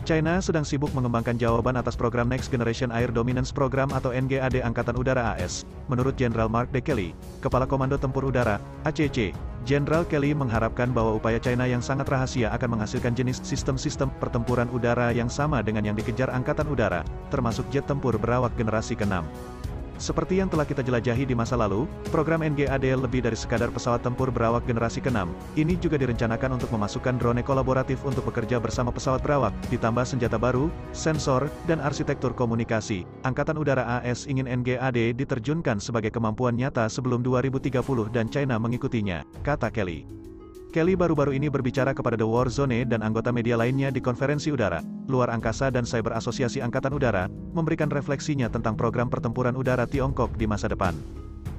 China sedang sibuk mengembangkan jawaban atas program Next Generation Air Dominance Program atau NGAD Angkatan Udara AS. Menurut Jenderal Mark D. Kelly, Kepala Komando Tempur Udara, ACC, Jenderal Kelly mengharapkan bahwa upaya China yang sangat rahasia akan menghasilkan jenis sistem-sistem pertempuran udara yang sama dengan yang dikejar Angkatan Udara, termasuk jet tempur berawak generasi ke-6. Seperti yang telah kita jelajahi di masa lalu, program NGAD lebih dari sekadar pesawat tempur berawak generasi ke-6. Ini juga direncanakan untuk memasukkan drone kolaboratif untuk bekerja bersama pesawat berawak, ditambah senjata baru, sensor, dan arsitektur komunikasi. Angkatan Udara AS ingin NGAD diterjunkan sebagai kemampuan nyata sebelum 2030 dan China mengikutinya, kata Kelly. Kelly baru-baru ini berbicara kepada The War Zone dan anggota media lainnya di Konferensi Udara, Luar Angkasa dan Cyber Asosiasi Angkatan Udara, memberikan refleksinya tentang program pertempuran udara Tiongkok di masa depan.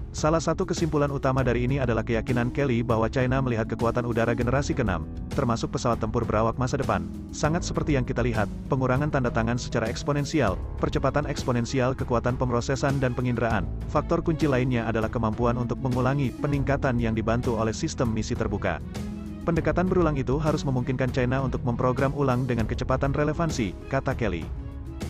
Salah satu kesimpulan utama dari ini adalah keyakinan Kelly bahwa China melihat kekuatan udara generasi ke-6, termasuk pesawat tempur berawak masa depan, sangat seperti yang kita lihat, pengurangan tanda tangan secara eksponensial, percepatan eksponensial kekuatan pemrosesan dan penginderaan. Faktor kunci lainnya adalah kemampuan untuk mengulangi peningkatan yang dibantu oleh sistem misi terbuka. Pendekatan berulang itu harus memungkinkan China untuk memprogram ulang dengan kecepatan relevansi, kata Kelly.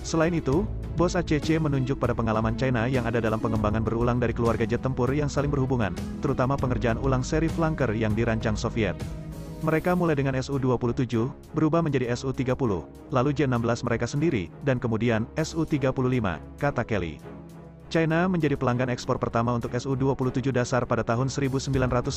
Selain itu, bos ACC menunjuk pada pengalaman China yang ada dalam pengembangan berulang dari keluarga jet tempur yang saling berhubungan, terutama pengerjaan ulang seri flanker yang dirancang Soviet. Mereka mulai dengan Su-27, berubah menjadi Su-30, lalu J-16 mereka sendiri, dan kemudian Su-35, kata Kelly. China menjadi pelanggan ekspor pertama untuk Su-27 dasar pada tahun 1992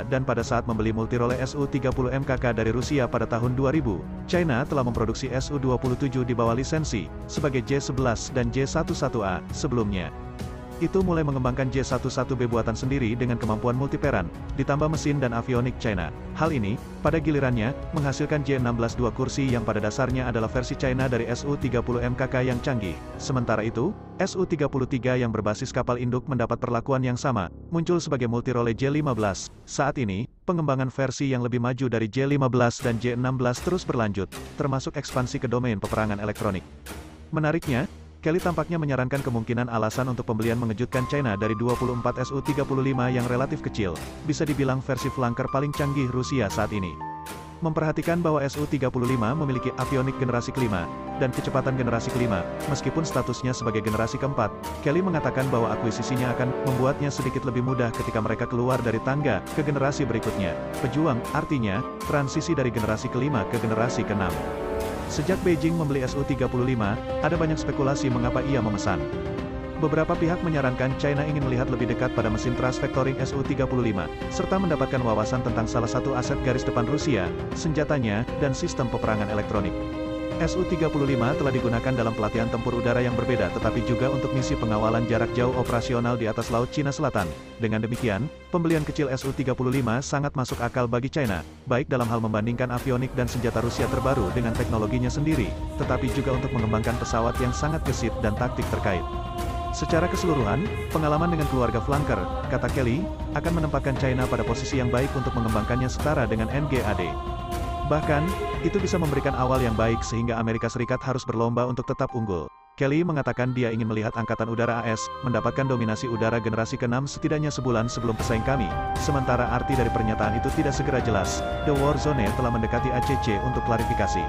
dan pada saat membeli multirole Su-30 MKK dari Rusia pada tahun 2000, China telah memproduksi Su-27 di bawah lisensi, sebagai J-11 dan J-11A, sebelumnya. Itu mulai mengembangkan J-11B buatan sendiri dengan kemampuan multiperan, ditambah mesin dan avionik China. Hal ini, pada gilirannya, menghasilkan J-16 dua kursi yang pada dasarnya adalah versi China dari Su-30 MKK yang canggih. Sementara itu, Su-33 yang berbasis kapal induk mendapat perlakuan yang sama, muncul sebagai multirole J-15. Saat ini, pengembangan versi yang lebih maju dari J-15 dan J-16 terus berlanjut, termasuk ekspansi ke domain peperangan elektronik. Menariknya, Kelly tampaknya menyarankan kemungkinan alasan untuk pembelian mengejutkan China dari 24 Su-35 yang relatif kecil, bisa dibilang versi flanker paling canggih Rusia saat ini. Memperhatikan bahwa Su-35 memiliki avionik generasi kelima, dan kecepatan generasi kelima, meskipun statusnya sebagai generasi keempat, Kelly mengatakan bahwa akuisisinya akan membuatnya sedikit lebih mudah ketika mereka keluar dari tangga ke generasi berikutnya. Pejuang, artinya, transisi dari generasi kelima ke generasi keenam. Sejak Beijing membeli Su-35, ada banyak spekulasi mengapa ia memesan. Beberapa pihak menyarankan China ingin melihat lebih dekat pada mesin thrust vectoring Su-35, serta mendapatkan wawasan tentang salah satu aset garis depan Rusia, senjatanya, dan sistem peperangan elektronik. Su-35 telah digunakan dalam pelatihan tempur udara yang berbeda tetapi juga untuk misi pengawalan jarak jauh operasional di atas Laut Cina Selatan. Dengan demikian, pembelian kecil Su-35 sangat masuk akal bagi China, baik dalam hal membandingkan avionik dan senjata Rusia terbaru dengan teknologinya sendiri, tetapi juga untuk mengembangkan pesawat yang sangat gesit dan taktik terkait. Secara keseluruhan, pengalaman dengan keluarga flanker, kata Kelly, akan menempatkan China pada posisi yang baik untuk mengembangkannya setara dengan NGAD. Bahkan, itu bisa memberikan awal yang baik sehingga Amerika Serikat harus berlomba untuk tetap unggul. Kelly mengatakan dia ingin melihat Angkatan Udara AS mendapatkan dominasi udara generasi ke-6 setidaknya sebulan sebelum pesaing kami. Sementara arti dari pernyataan itu tidak segera jelas, The War Zone telah mendekati ACC untuk klarifikasi.